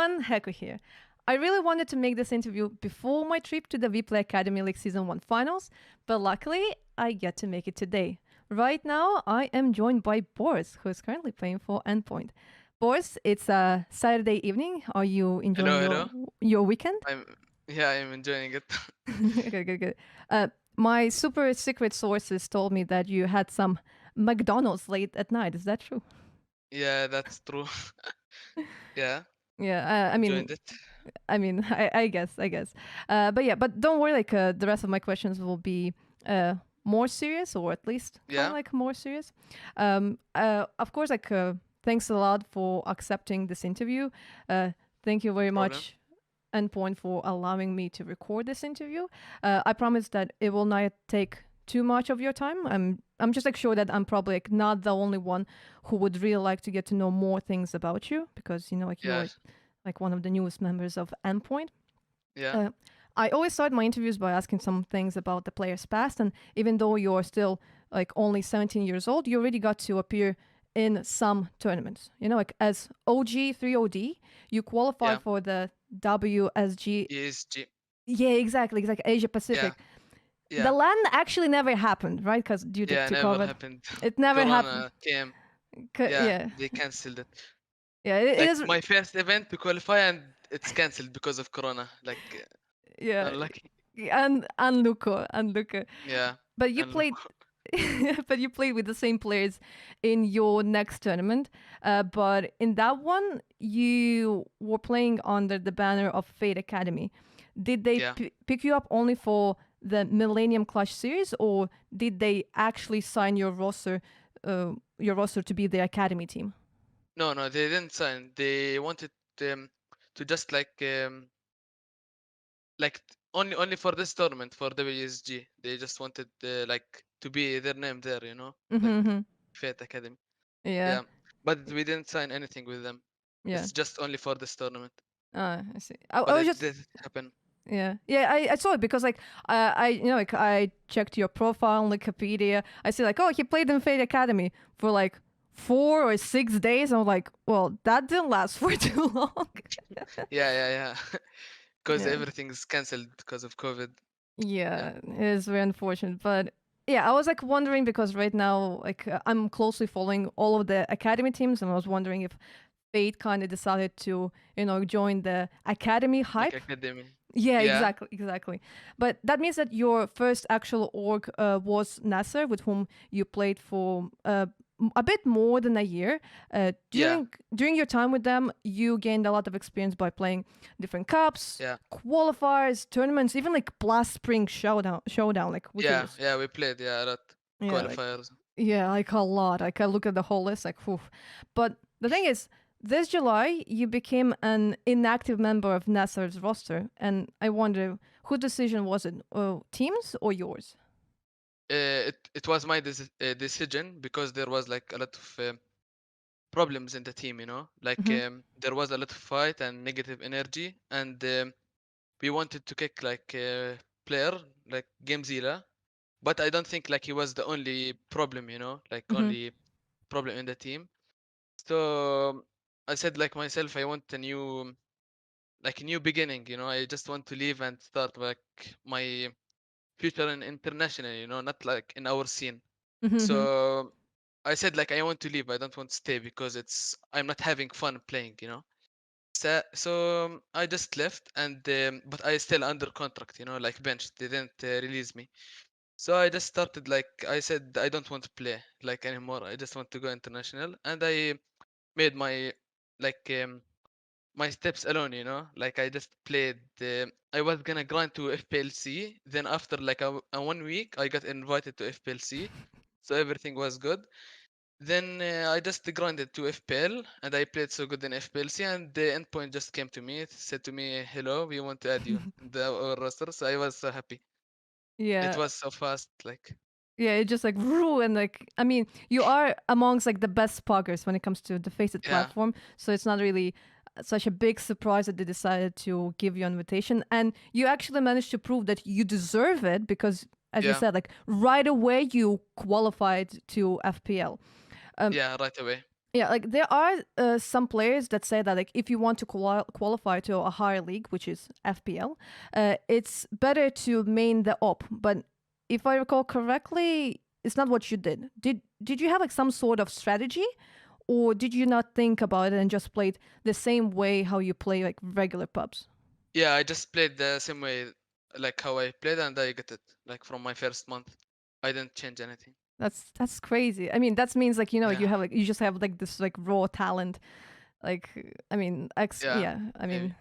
everyone, Heccu here. I really wanted to make this interview before my trip to the Vplay Academy League Season 1 finals, but luckily I get to make it today. Right now, I am joined by BOROS, who is currently playing for Endpoint. BOROS, it's a Saturday evening. Are you enjoying Hello, hello. your weekend? I'm enjoying it. Good, good, good. My super secret sources told me that you had some McDonald's late at night. Is that true? Yeah, that's true. Yeah, Yeah, joined it. I guess. But yeah, but don't worry. Like the rest of my questions will be more serious, or at least kind of Yeah, like more serious. Of course, like thanks a lot for accepting this interview. Thank you no very problem. much, Endpoint, for allowing me to record this interview. I promise that it will not take too much of your time. I'm just like sure that I'm probably like not the only one who would really like to get to know more things about you because like you're Yes, like one of the newest members of Endpoint. yeah, Uh, I always start my interviews by asking some things about the player's past, and even though you're still like only 17 years old, you already got to appear in some tournaments. Like as OG 3OD, you qualified yeah. for the WSG. ESG. Yeah, exactly, Asia Yeah, Pacific. The yeah, LAN actually never happened, right? Because due yeah. to Never COVID, happened. it never happened. Corona came. Yeah, Yeah, they cancelled it. yeah, it Like is. my first event to qualify, and it's cancelled because of Corona. Like Yeah, unlucky. and Luca. Yeah, But you and look. played but you played with the same players in your next tournament. But in that one, you were playing under the banner of Fate Academy. Did they Yeah. pick you up only for the Millennium Clash series, or did they actually sign your roster to be the academy team? No, no, they didn't sign. They wanted um, to just only for this tournament for WSG. They just wanted like to be their name there, like Mm-hmm. Fate Academy. Yeah, Yeah, but we didn't sign anything with them. yeah. It's just only for this tournament. I see. I But was it just did happen. yeah. I saw it because like I like I checked your profile on Wikipedia. I see like, oh, he played in Fate Academy for like 4 or 6 days. I'm like, well, that didn't last for too long. Yeah. Because Yeah, everything is cancelled because of COVID. Yeah, yeah, it is very unfortunate, but yeah, I was like wondering because right now like I'm closely following all of the academy teams, and I was wondering if Fate kind of decided to join the academy like hype. academy. Yeah, Yeah, exactly. But that means that your first actual org was Nasser, with whom you played for a bit more than a year. yeah, During your time with them, you gained a lot of experience by playing different cups, yeah, qualifiers, tournaments, even like Blast Spring Showdown, like which yeah, is yeah. We played a lot yeah, like qualifiers. yeah, like a lot. Like I look at the whole list, like whew. But the thing is, this July you became an inactive member of Nasser's roster, and I wonder whose decision was it, teams or yours? It was my decision because there was like a lot of problems in the team, like Mm-hmm. there was a lot of fight and negative energy, and we wanted to kick like a player like Gamezilla, but I don't think like he was the only problem, like Mm-hmm. only problem in the team. So I said like myself, I want a new beginning, I just want to leave and start like my future in international, not like in our scene. Mm-hmm. So I said like I want to leave. I don't want to stay because I'm not having fun playing, So I just left, and but I still under contract, like benched. They didn't release me. So I just started like I said I don't want to play like anymore. I just want to go international, and I made like my steps alone, like I just played. I was gonna grind to FPLC. Then after like a 1 week, I got invited to FPLC, so everything was good. Then I just grinded to FPL, and I played so good in FPLC. And the endpoint just came to me, said to me, "Hello, we want to add you in our roster." So I was so happy. It Yeah, was so fast, like yeah. It just like and like I mean, you are amongst like the best poggers when it comes to the Faceit yeah, platform, so it's not really such a big surprise that they decided to give you an invitation, and you actually managed to prove that you deserve it because, as you yeah, said, like right away you qualified to FPL. Um, yeah, right away. Yeah, like there are some players that say that like if you want to qualify to a higher league, which is FPL, it's better to main the op. But if I recall correctly, it's not what you did. Did you have like some sort of strategy, or did you not think about it and just played the same way how you play like regular pubs? Yeah, I just played the same way, like how I played, and I get it like from my first month. I didn't change anything. That's crazy. I mean, that means like Yeah, you have like you just have like this like raw talent. Like I mean, yeah, yeah. I maybe.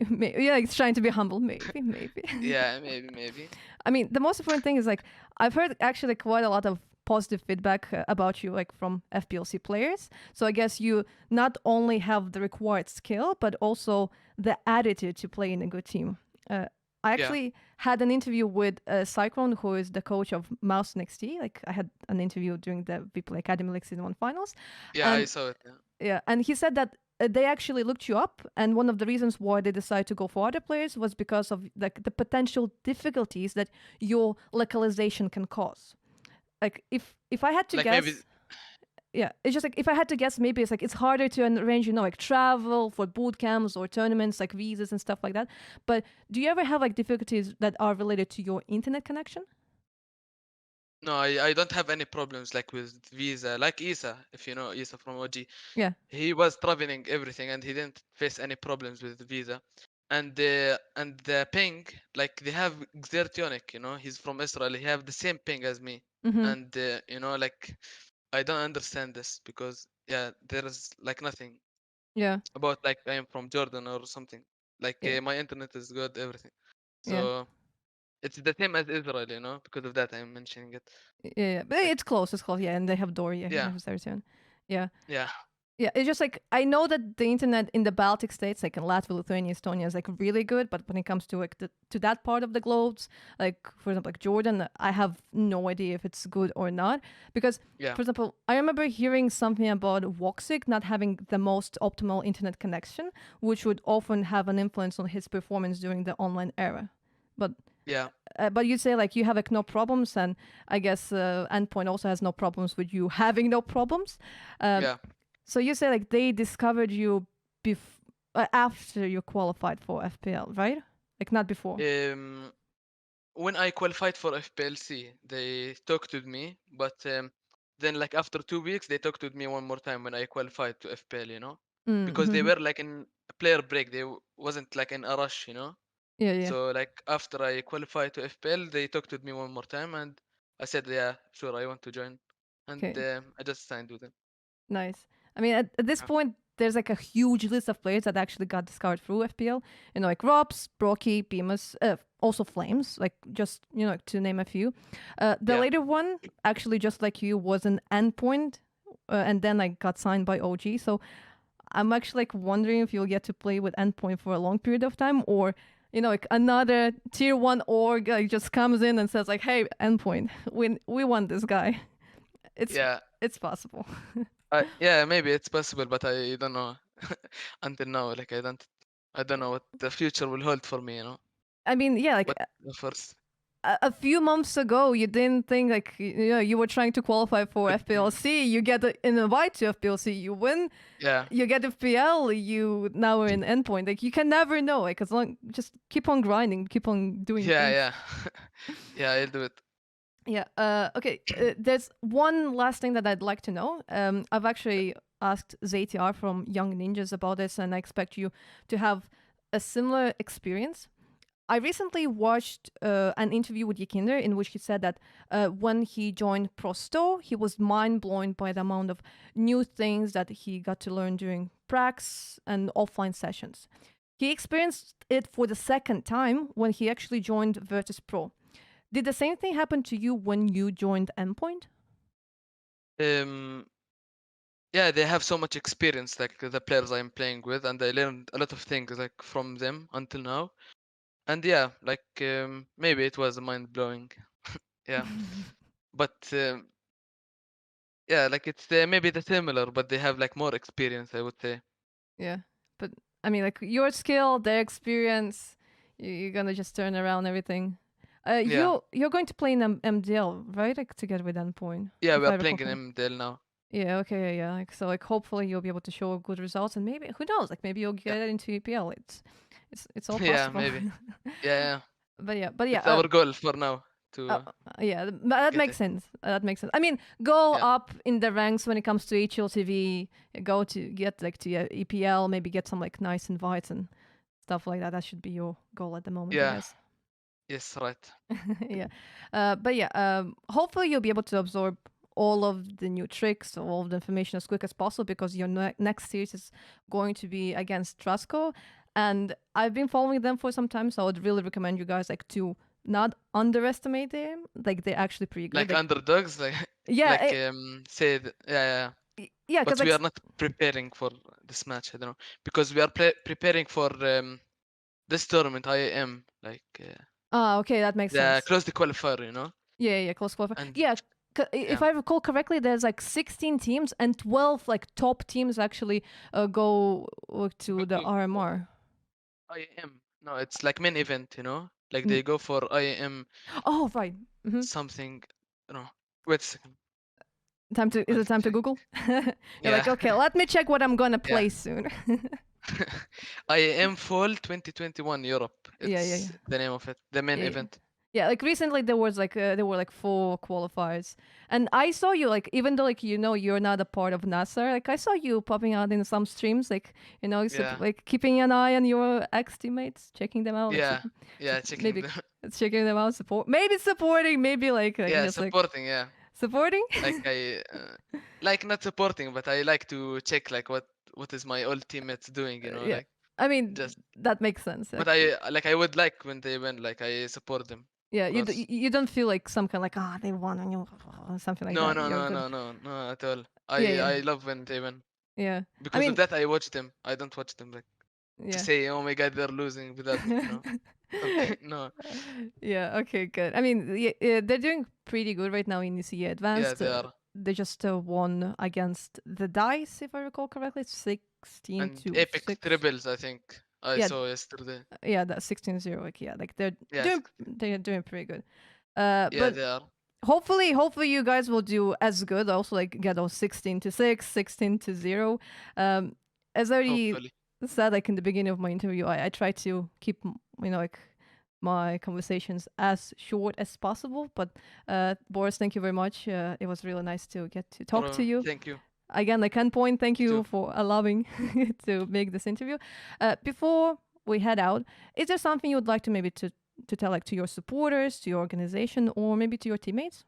mean, yeah, it's trying to be humble. Maybe, maybe. Yeah, maybe. I mean, the most important thing is like I've heard actually quite a lot of positive feedback about you, like from FPLC players. So I guess you not only have the required skill, but also the attitude to play in a good team. Uh, I Yeah, actually had an interview with Cyclone, who is the coach of Mouse NXT. Like I had an interview during the People Academy League Season 1 finals. yeah, I And saw it. Yeah, yeah, and he said that they actually looked you up, and one of the reasons why they decided to go for other players was because of like the potential difficulties that your localization can cause. Like if I had to like maybe. guess, yeah, it's just like if I had to guess, maybe it's like it's harder to arrange, like travel for boot camps or tournaments, like visas and stuff like that. But do you ever have like difficulties that are related to your internet connection? No, I don't have any problems like with visa. Like Isa, if you know Isa from OG, Yeah. he was traveling everything and he didn't face any problems with the visa. And the ping, like they have Xertionic, he's from Israel. He have the same ping as me, Mm-hmm. and like I don't understand this because yeah, there is like nothing Yeah. about like I am from Jordan or something. Like Yeah. my internet is good, everything. Yeah. So it's the same as Israel, because of that I'm mentioning it. Yeah. But Like it's close. It's close. Yeah, and they have Dory. Yeah, yeah, have Zertian. Yeah. yeah, Yeah, it's just like I know that the internet in the Baltic states, like in Latvia, Lithuania, Estonia, is like really good. But when it comes to like to that part of the globes, like for example, like Jordan, I have no idea if it's good or not. Because, yeah, for example, I remember hearing something about Woxic not having the most optimal internet connection, which would often have an influence on his performance during the online era. But yeah, but you say like you have like no problems, and I guess Endpoint also has no problems with you having no problems. Um, yeah. so you say like they discovered you after you qualified for FPL, right? Like not before. Um, when I qualified for FPLC, they talked with me, but then like after 2 weeks, they talked with me one more time when I qualified to FPL, because they Mm-hmm. were like in a player break. They wasn't like in a rush. Yeah, yeah. So like after I qualified to FPL, they talked with me one more time, and I said, yeah, sure, I want to join, and Okay. I just signed with them. Nice. I mean, at this Yeah, point, there's like a huge list of players that actually got discovered through FPL. Like Robs, Brocky, Bemis, also Flames, like just, like to name a few. The yeah, later one, actually, just like you, was an endpoint and then like got signed by OG. So I'm actually like wondering if you'll get to play with endpoint for a long period of time, or like another tier one org like just comes in and says like, "Hey, endpoint, we want this guy." It's yeah. it's possible. Yeah, maybe it's possible, but I don't know until now. Like I don't know what the future will hold for me. I mean, yeah, like What offers? a few months ago, you didn't think like you were trying to qualify for FPLC. You get an invite to FPLC, you win, Yeah, you get FPL, you now are in endpoint. Like you can never know. Like as long just keep on grinding, keep on doing yeah, things. yeah, yeah. I'll do it. Yeah. Okay. There's one last thing that I'd like to know. I've actually asked ZTR from Young Ninjas about this, and I expect you to have a similar experience. I recently watched an interview with Yakinder in which he said that when he joined Prosto, he was mind blown by the amount of new things that he got to learn during pracs and offline sessions. He experienced it for the second time when he actually joined Virtus Pro. Did the same thing happen to you when you joined Endpoint? Um, yeah, they have so much experience, like the players I'm playing with, and I learned a lot of things like from them until now. And yeah, like maybe it was mind blowing. Yeah, but yeah, like it's maybe the similar, but they have like more experience, I would say. Yeah, but I mean, like your skill, their experience, you're gonna just turn around everything. Yeah, You're going to play in MDL, right? Like together with Endpoint, yeah, we if are I recall playing in correctly. MDL now. Yeah, okay, yeah. Like so, like hopefully you'll be able to show good results, and maybe who knows? Like maybe you'll Yeah. get into EPL. It's all Yeah, possible. maybe. Yeah, yeah. but yeah, It's our goal for now to yeah. But that get makes it. sense. That makes sense. I mean, go Yeah. up in the ranks when it comes to HLTV. Go to get like to EPL. Maybe get some like nice invites and stuff like that. That should be your goal at the moment, I Yeah. guess. Yes, right. Yeah. But yeah, hopefully you'll be able to absorb all of the new tricks, all of the information as quick as possible because your next series is going to be against Trasco. And I've been following them for some time, so I would really recommend you guys like to not underestimate them. Like they're actually pretty good. Like Like underdogs, yeah, like said, yeah, yeah. yeah, because But like we are not preparing for this match. I don't know because we are preparing for this tournament. I am like okay, that makes the sense. close the qualifier, you know, Yeah, close qualifier. and Yeah, if yeah, I recall correctly, there's like 16 teams and 12 like top teams actually go to the go for RMR. I am. No, it's like main event, you know, like Mm. they go for I am Oh, right. Hmm. something. No, wait a second. Time to is I'll it time to check. Google? You're Yeah, like, okay, let me check what I'm gonna yeah. play soon. I am Fall 2021 Europe. Yeah, yeah, It's the name of it. The main yeah. event. Yeah, like recently there were like 4 qualifiers, and I saw you like even though like you're not a part of NASA, like I saw you popping out in some streams, like Yeah, like keeping an eye on your ex teammates, checking them out, like yeah, yeah. Checking maybe the checking them out, maybe supporting, maybe like yeah, just like supporting. Yeah, supporting. like I like not supporting, but I like to check like what is my old teammates doing. You know, Yeah, like I mean just. that makes sense. But Like I would like when they win. Like I support them, yeah, of course. you don't feel like some kind of like they won and you something like No, that. no, You're no, good. no, no, no at all. Yeah, yeah, I love when they win. yeah. I Because of mean, that, I watch them. I don't watch them like to yeah. say, "Oh my God, they're losing," without something. No, Yeah, okay, good. I mean, yeah, they're doing pretty good right now in ECE yeah, Advanced. they are. They just won against the Dice, if I recall correctly, 16 And to epic 6. triples, I think I Yeah, saw yesterday. yeah, that's 16-0. Like, yeah, like Yeah, 16. they're doing pretty good. Yeah, But they are. hopefully you guys will do as good. Also, like get those 16 to 6, 16 to 0. As I already Hopefully, said, like in the beginning of my interview, I try to keep like my conversations as short as possible. But Boris, thank you very much. It was really nice to get to talk to bro. you. Thank you. Again, like Endpoint, thank You you too. for allowing to make this interview. Before we head out, is there something you would like to maybe to tell like to your supporters, to your organization, or maybe to your teammates?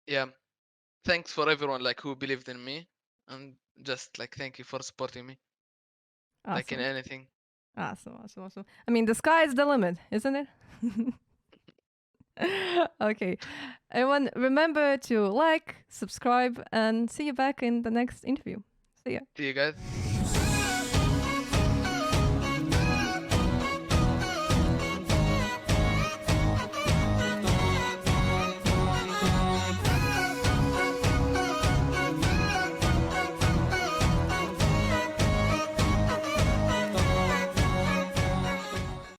Yeah, thanks for everyone like who believed in me, and just like thank you for supporting me, like in Awesome. anything. Awesome. I mean, the sky is the limit, isn't it? Okay. Everyone, remember to like, subscribe, and see you back in the next interview. See ya. See you guys.